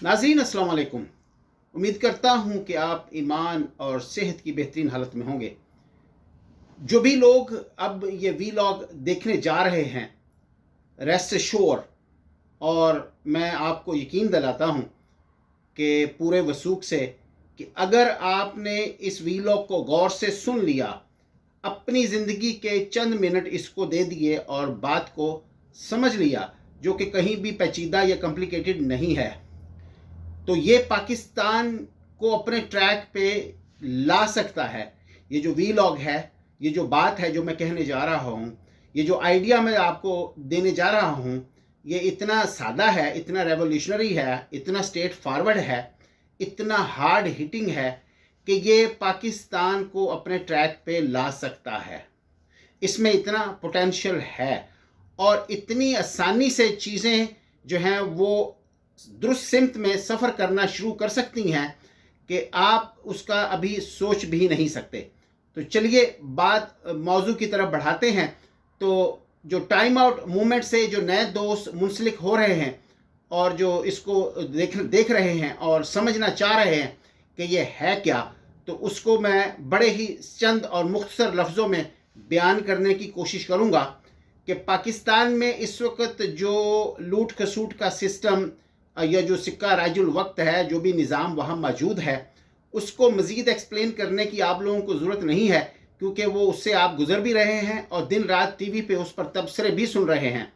नाज़रीन अस्सलाम वालेकुम। उम्मीद करता हूँ कि आप ईमान और सेहत की बेहतरीन हालत में होंगे। जो भी लोग अब ये वीलॉग देखने जा रहे हैं, रेस्ट एश्योर, और मैं आपको यकीन दिलाता हूँ कि पूरे वसूख से कि अगर आपने इस वीलॉग को गौर से सुन लिया, अपनी ज़िंदगी के चंद मिनट इसको दे दिए और बात को समझ लिया, जो कि कहीं भी पेचीदा या कॉम्प्लिकेटेड नहीं है, तो ये पाकिस्तान को अपने ट्रैक पे ला सकता है। ये जो वीलॉग है, ये जो बात है जो मैं कहने जा रहा हूँ, ये जो आइडिया मैं आपको देने जा रहा हूँ, ये इतना सादा है, इतना रेवोल्यूशनरी है, इतना स्ट्रेट फॉरवर्ड है, इतना हार्ड हिटिंग है कि ये पाकिस्तान को अपने ट्रैक पे ला सकता है। इसमें इतना पोटेंशियल है और इतनी आसानी से चीज़ें जो हैं वो दुरुस्त सिमत में सफ़र करना शुरू कर सकती हैं कि आप उसका अभी सोच भी नहीं सकते। तो चलिए बात मौजू की तरफ बढ़ाते हैं। तो जो टाइम आउट मूवमेंट से जो नए दोस्त मुंसलिक हो रहे हैं और जो इसको देख रहे हैं और समझना चाह रहे हैं कि ये है क्या, तो उसको मैं बड़े ही चंद और मुख्तसर लफ्ज़ों में बयान करने की कोशिश करूँगा कि पाकिस्तान में इस वक्त जो लूट खसूट का सिस्टम या जो सिक्का राजुल वक्त है, जो भी निज़ाम वहाँ मौजूद है, उसको मज़ीद एक्सप्लेन करने की आप लोगों को ज़रूरत नहीं है, क्योंकि वो उससे आप गुज़र भी रहे हैं और दिन रात टीवी पे उस पर तबसरे भी सुन रहे हैं।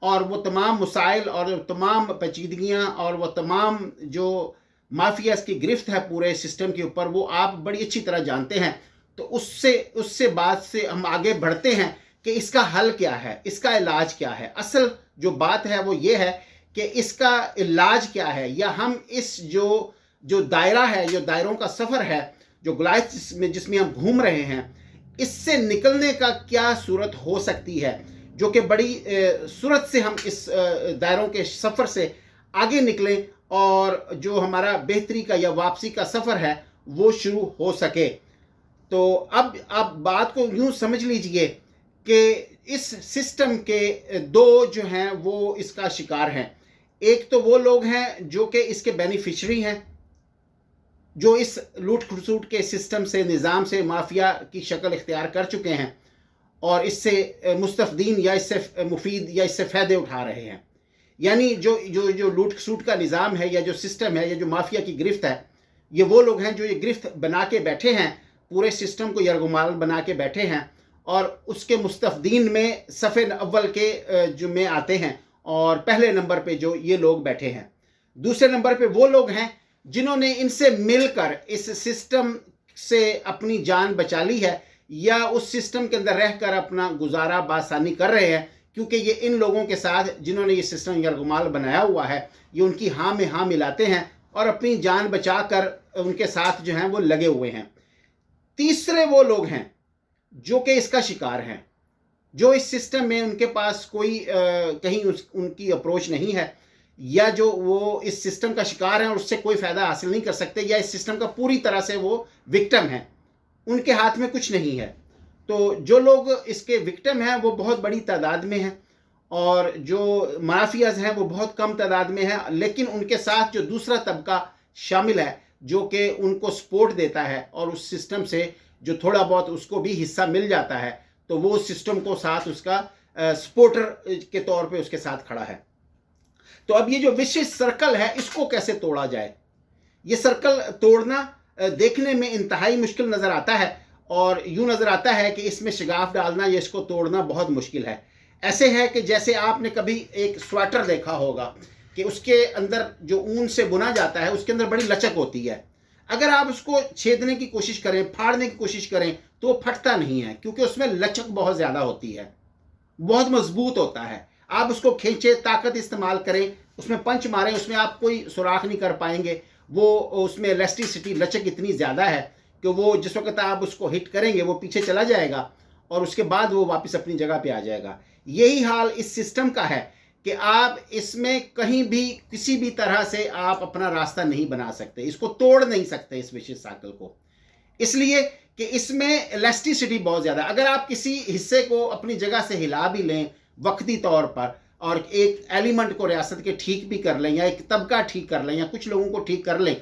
और वो तमाम मसाइल और तमाम पेचीदगियाँ और वो तमाम जो माफियाज की गिरफ्त है पूरे सिस्टम के ऊपर, वो आप बड़ी अच्छी तरह जानते हैं। तो उससे बात से हम आगे बढ़ते हैं कि इसका हल क्या है, इसका इलाज क्या है। असल जो बात है वो ये है कि इसका इलाज क्या है, या हम इस जो दायरा है, जो दायरों का सफ़र है, जो गुलायत जिसमें हम घूम रहे हैं, इससे निकलने का क्या सूरत हो सकती है, जो कि बड़ी सूरत से हम इस दायरों के सफ़र से आगे निकलें और जो हमारा बेहतरी का या वापसी का सफ़र है वो शुरू हो सके। तो अब आप बात को यूँ समझ लीजिए कि इस सिस्टम के दो जो हैं वो इसका शिकार हैं। एक तो वो लोग हैं जो कि इसके बेनिफिशरी हैं, जो इस लूट खसूट के सिस्टम से, निज़ाम से माफिया की शक्ल इख्तियार कर चुके हैं और इससे मुस्तफ़दीन या इससे मुफीद या इससे फ़ायदे उठा रहे हैं। यानी जो जो जो लूट खसूट का निज़ाम है या जो सिस्टम है या जो माफिया की गिरफ्त है, ये वो लोग हैं जो ये गिरफ्त बना के बैठे हैं, पूरे सिस्टम को यरगुमाल बना के बैठे हैं और उसके मुस्तफ़दीन में सफ़े अव्वल के जो में आते हैं और पहले नंबर पे जो ये लोग बैठे हैं। दूसरे नंबर पे वो लोग हैं जिन्होंने इनसे मिलकर इस सिस्टम से अपनी जान बचा ली है या उस सिस्टम के अंदर रहकर अपना गुजारा बासानी कर रहे हैं, क्योंकि ये इन लोगों के साथ जिन्होंने ये सिस्टम यरगुमाल बनाया हुआ है, ये उनकी हाँ में हाँ मिलाते हैं और अपनी जान बचा कर उनके साथ जो हैं वो लगे हुए हैं। तीसरे वो लोग हैं जो कि इसका शिकार हैं, जो इस सिस्टम में उनके पास कोई कहीं उनकी अप्रोच नहीं है, या जो वो इस सिस्टम का शिकार हैं और उससे कोई फ़ायदा हासिल नहीं कर सकते, या इस सिस्टम का पूरी तरह से वो विक्टिम हैं, उनके हाथ में कुछ नहीं है। तो जो लोग इसके विक्टिम हैं वो बहुत बड़ी तादाद में हैं और जो माफियाज हैं वो बहुत कम तादाद में हैं, लेकिन उनके साथ जो दूसरा तबका शामिल है जो कि उनको सपोर्ट देता है और उस सिस्टम से जो थोड़ा बहुत उसको भी हिस्सा मिल जाता है, तो वो सिस्टम को साथ उसका सपोर्टर के तौर पे उसके साथ खड़ा है। तो अब ये जो विशेष सर्कल है इसको कैसे तोड़ा जाए, ये सर्कल तोड़ना देखने में इंतहाई मुश्किल नज़र आता है और यूँ नज़र आता है कि इसमें शिगाफ डालना या इसको तोड़ना बहुत मुश्किल है। ऐसे है कि जैसे आपने कभी एक स्वेटर देखा होगा कि उसके अंदर जो ऊन से बुना जाता है उसके अंदर बड़ी लचक होती है। अगर आप उसको छेदने की कोशिश करें, फाड़ने की कोशिश करें, तो वो फटता नहीं है, क्योंकि उसमें लचक बहुत ज़्यादा होती है, बहुत मजबूत होता है। आप उसको खींचे, ताकत इस्तेमाल करें, उसमें पंच मारें, उसमें आप कोई सुराख नहीं कर पाएंगे। वो उसमें इलास्टिसिटी, लचक इतनी ज़्यादा है कि वो जिस वक्त आप उसको हिट करेंगे वो पीछे चला जाएगा और उसके बाद वो वापस अपनी जगह पे आ जाएगा। यही हाल इस सिस्टम का है कि आप इसमें कहीं भी किसी भी तरह से आप अपना रास्ता नहीं बना सकते, इसको तोड़ नहीं सकते इस विशेष साइकिल को, इसलिए कि इसमें इलास्टिसिटी बहुत ज़्यादा। अगर आप किसी हिस्से को अपनी जगह से हिला भी लें वक्ती तौर पर, और एक एलिमेंट को रियासत के ठीक भी कर लें या एक तबका ठीक कर लें या कुछ लोगों को ठीक कर लें,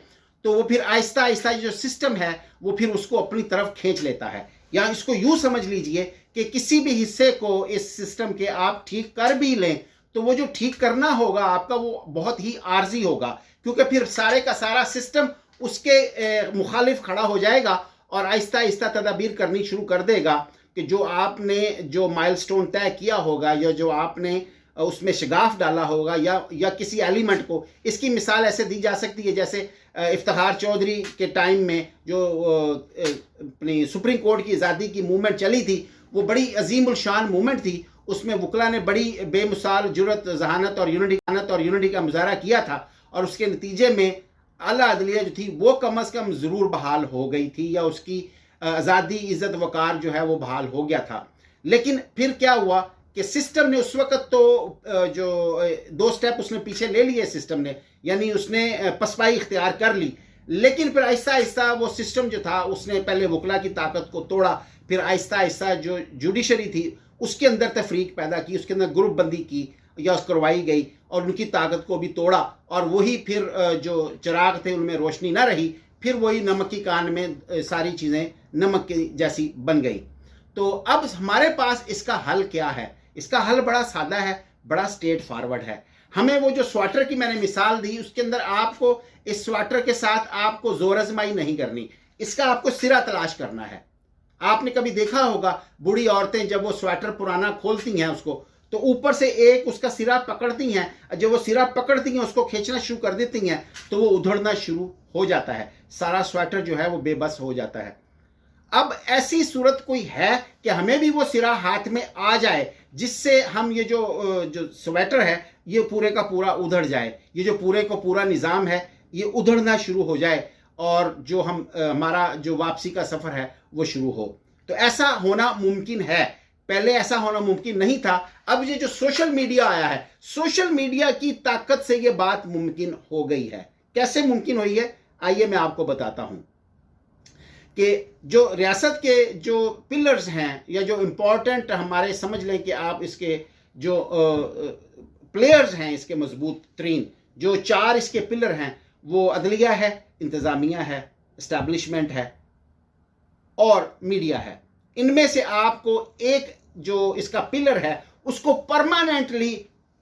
तो वो फिर आहिस्ता आहिस्ता जो सिस्टम है वो फिर उसको अपनी तरफ खींच लेता है। या इसको यूं समझ लीजिए कि किसी भी हिस्से को इस सिस्टम के आप ठीक कर भी लें तो वो जो ठीक करना होगा आपका वो बहुत ही आर्जी होगा, क्योंकि फिर सारे का सारा सिस्टम उसके मुखालिफ खड़ा हो जाएगा और आहिस्ता आहिस्ता तदाबीर करनी शुरू कर देगा कि जो आपने जो माइलस्टोन तय किया होगा या जो आपने उसमें शगाफ डाला होगा या किसी एलिमेंट को। इसकी मिसाल ऐसे दी जा सकती है जैसे इफ्तिखार चौधरी के टाइम में जो अपनी सुप्रीम कोर्ट की आज़ादी की मूवमेंट चली थी, वो बड़ी अजीमुल शान मूवमेंट थी। उसमें वकला ने बड़ी बेमिसाल जुर्रत, जहानत और यूनिटी का मुजाहरा किया था और उसके नतीजे में आला अदलिया जो थी वो कम अज़ कम ज़रूर बहाल हो गई थी या उसकी आज़ादी, इज़्ज़त, वक़ार जो है वो बहाल हो गया था। लेकिन फिर क्या हुआ कि सिस्टम ने उस वक़्त तो जो 2 स्टेप उसने पीछे ले लिए सिस्टम ने, यानी उसने पसपाई इख्तियार कर ली। लेकिन फिर आहिस्ता आहिस्ता वो सिस्टम जो था उसने पहले वकला की ताकत को तोड़ा, फिर आहिस्ता आहिस्ता जो जुडिशरी थी उसके अंदर तफरीक पैदा की, उसके अंदर ग्रुप बंदी की या करवाई गई और उनकी ताकत को भी तोड़ा और वही फिर जो चिराग थे उनमें रोशनी ना रही, फिर वही नमक की कान में सारी चीज़ें नमक की जैसी बन गई। तो अब हमारे पास इसका हल क्या है? इसका हल बड़ा सादा है, बड़ा स्ट्रेट फॉरवर्ड है। हमें वो जो स्वेटर की मैंने मिसाल दी उसके अंदर आपको इस स्वेटर के साथ आपको जोर आजमाई नहीं करनी, इसका आपको सिरा तलाश करना है। आपने कभी देखा होगा बूढ़ी औरतें जब वो स्वेटर पुराना खोलती हैं उसको तो ऊपर से एक उसका सिरा पकड़ती हैं, जब वो सिरा पकड़ती हैं उसको खींचना शुरू कर देती हैं तो वो उधड़ना शुरू हो जाता है, सारा स्वेटर जो है वो बेबस हो जाता है। अब ऐसी सूरत कोई है कि हमें भी वो सिरा हाथ में आ जाए जिससे हम ये जो स्वेटर है ये पूरे का पूरा उधड़ जाए, ये जो पूरे को पूरा निज़ाम है ये उधड़ना शुरू हो जाए और जो हमारा जो वापसी का सफ़र है वो शुरू हो। तो ऐसा होना मुमकिन है, पहले ऐसा होना मुमकिन नहीं था। अब ये जो सोशल मीडिया आया है, सोशल मीडिया की ताकत से ये बात मुमकिन हो गई है। कैसे मुमकिन हुई है आइए मैं आपको बताता हूं कि जो रियासत के जो पिलर्स हैं या जो इम्पोर्टेंट हमारे समझ लें कि आप इसके जो प्लेयर्स हैं, इसके मजबूत तरीन जो 4 इसके पिलर हैं वो अदलिया है, इंतज़ामिया है, इस्टेब्लिशमेंट है और मीडिया है। इनमें से आपको एक जो इसका पिलर है उसको परमानेंटली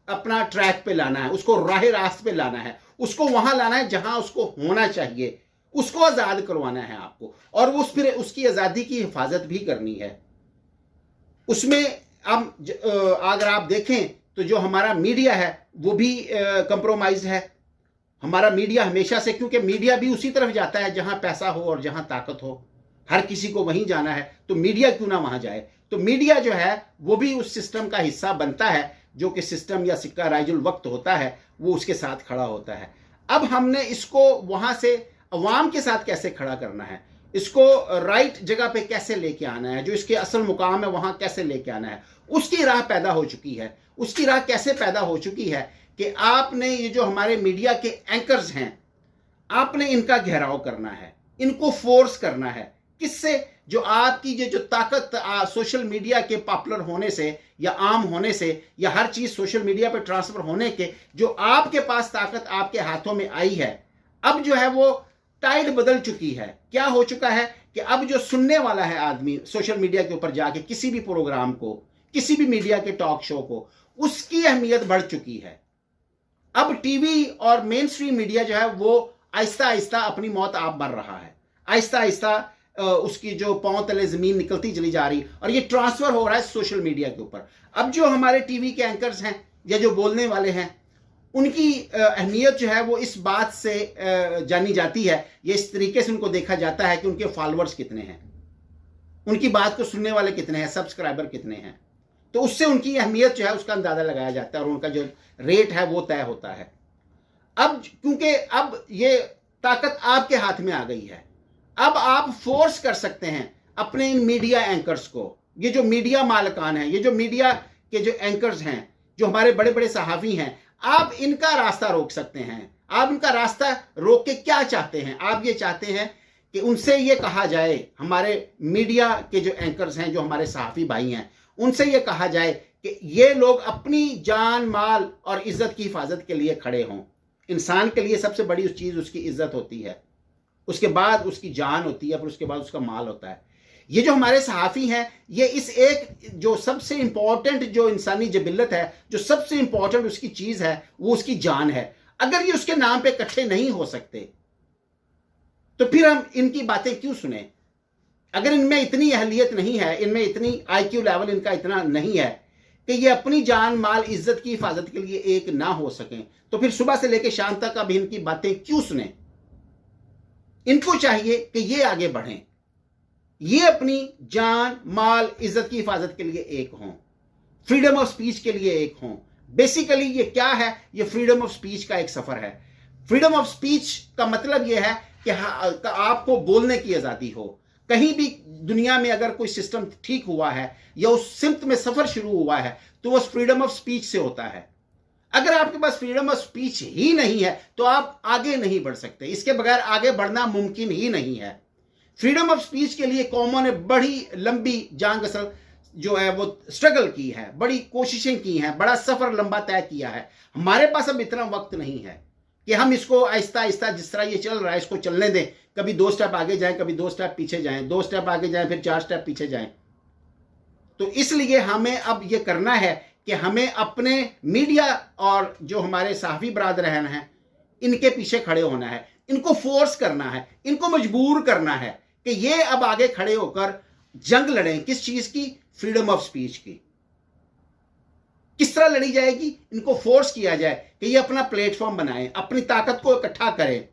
अपना ट्रैक पे लाना है, उसको राह रास्त पे लाना है, उसको वहां लाना है जहां उसको होना चाहिए, उसको आज़ाद करवाना है आपको और फिर उसकी आज़ादी की हिफाजत भी करनी है। उसमें अब अगर आप देखें तो जो हमारा मीडिया है वो भी कंप्रोमाइज है। हमारा मीडिया हमेशा से, क्योंकि मीडिया भी उसी तरफ जाता है जहां पैसा हो और जहां ताकत हो, हर किसी को वहीं जाना है तो मीडिया क्यों ना वहां जाए। तो मीडिया जो है वो भी उस सिस्टम का हिस्सा बनता है जो कि सिस्टम या सिक्का राइजुल वक्त होता है वो उसके साथ खड़ा होता है। अब हमने इसको वहां से अवाम के साथ कैसे खड़ा करना है, इसको राइट जगह पे कैसे लेके आना है, जो इसके असल मुकाम है वहां कैसे लेके आना है, उसकी राह पैदा हो चुकी है। उसकी राह कैसे पैदा हो चुकी है कि आपने ये जो हमारे मीडिया के एंकर्स हैं आपने इनका घेराव करना है, इनको फोर्स करना है। किससे? जो आपकी ये जो ताकत सोशल मीडिया के पॉपुलर होने से या आम होने से या हर चीज सोशल मीडिया पे ट्रांसफर होने के जो आपके पास ताकत आपके हाथों में आई है, अब जो है वो टाइड बदल चुकी है। क्या हो चुका है कि अब जो सुनने वाला है आदमी सोशल मीडिया के ऊपर जाके किसी भी प्रोग्राम को, किसी भी मीडिया के टॉक शो को, उसकी अहमियत बढ़ चुकी है। अब टीवी और मेन स्ट्रीम मीडिया जो है वो आहिस्ता आहिस्ता अपनी मौत आप मर रहा है, आहिस्ता आहिस्ता उसकी जो पांव तले जमीन निकलती चली जा रही और ये ट्रांसफर हो रहा है सोशल मीडिया के ऊपर। अब जो हमारे टीवी के एंकर्स हैं या जो बोलने वाले हैं उनकी अहमियत जो है वो इस बात से जानी जाती है, ये इस तरीके से उनको देखा जाता है कि उनके फॉलोअर्स कितने हैं, उनकी बात को सुनने वाले कितने हैं, सब्सक्राइबर कितने हैं। तो उससे उनकी अहमियत जो है उसका अंदाजा लगाया जाता है और उनका जो रेट है वो तय होता है। अब क्योंकि अब ये ताकत आपके हाथ में आ गई है, अब आप फोर्स कर सकते हैं अपने इन मीडिया एंकर्स को, ये जो मीडिया मालिकान हैं, ये जो मीडिया के जो एंकर्स हैं, जो हमारे बड़े बड़े सहाफ़ी हैं, आप इनका रास्ता रोक सकते हैं। आप इनका रास्ता रोक के क्या चाहते हैं? आप ये चाहते हैं कि उनसे ये कहा जाए, हमारे मीडिया के जो एंकर्स हैं, जो हमारे सहाफ़ी भाई हैं, उनसे ये कहा जाए कि ये लोग अपनी जान माल और इज्जत की हिफाजत के लिए खड़े हों। इंसान के लिए सबसे बड़ी उस चीज़ उसकी इज्जत होती है, उसके बाद उसकी जान होती है, फिर उसके बाद उसका माल होता है। ये जो हमारे सहाफ़ी हैं, ये इस एक जो सबसे इंपॉर्टेंट जो इंसानी जबिल्लत है, जो सबसे इंपॉर्टेंट उसकी चीज़ है, वो उसकी जान है। अगर ये उसके नाम पे इकट्ठे नहीं हो सकते तो फिर हम इनकी बातें क्यों सुने? अगर इनमें इतनी अहलियत नहीं है, इनमें इतनी IQ लेवल इनका इतना नहीं है कि ये अपनी जान माल इज्जत की हिफाजत के लिए एक ना हो सकें, तो फिर सुबह से लेकर शाम तक अब इनकी बातें क्यों सुने? इनको चाहिए कि ये आगे बढ़ें, ये अपनी जान माल इज्जत की हिफाजत के लिए एक हों, फ्रीडम ऑफ स्पीच के लिए एक हों। बेसिकली ये क्या है? ये फ्रीडम ऑफ स्पीच का एक सफर है। फ्रीडम ऑफ स्पीच का मतलब ये है कि आपको बोलने की आज़ादी हो। कहीं भी दुनिया में अगर कोई सिस्टम ठीक हुआ है या उस सिमत में सफर शुरू हुआ है तो वो फ्रीडम ऑफ स्पीच से होता है। अगर आपके पास फ्रीडम ऑफ स्पीच ही नहीं है तो आप आगे नहीं बढ़ सकते। इसके बगैर आगे बढ़ना मुमकिन ही नहीं है। फ्रीडम ऑफ स्पीच के लिए कौमों ने बड़ी लंबी जांग असल जो है वो स्ट्रगल की है, बड़ी कोशिशें की हैं, बड़ा सफर लंबा तय किया है। हमारे पास अब इतना वक्त नहीं है कि हम इसको आहिस्ता आहिस्ता जिस तरह ये चल रहा है इसको चलने दें। कभी 2 स्टेप आगे जाएं, कभी 2 स्टेप पीछे जाएं, 2 स्टेप आगे जाएं, फिर 4 स्टेप पीछे जाएं। तो इसलिए हमें अब ये करना है कि हमें अपने मीडिया और जो हमारे सहाफ़ी बरादरान हैं इनके पीछे खड़े होना है, इनको फोर्स करना है, इनको मजबूर करना है कि ये अब आगे खड़े होकर जंग लड़ें। किस चीज़ की? फ्रीडम ऑफ स्पीच की। किस तरह लड़ी जाएगी? इनको फोर्स किया जाए कि ये अपना प्लेटफॉर्म बनाएं, अपनी ताकत को इकट्ठा करें,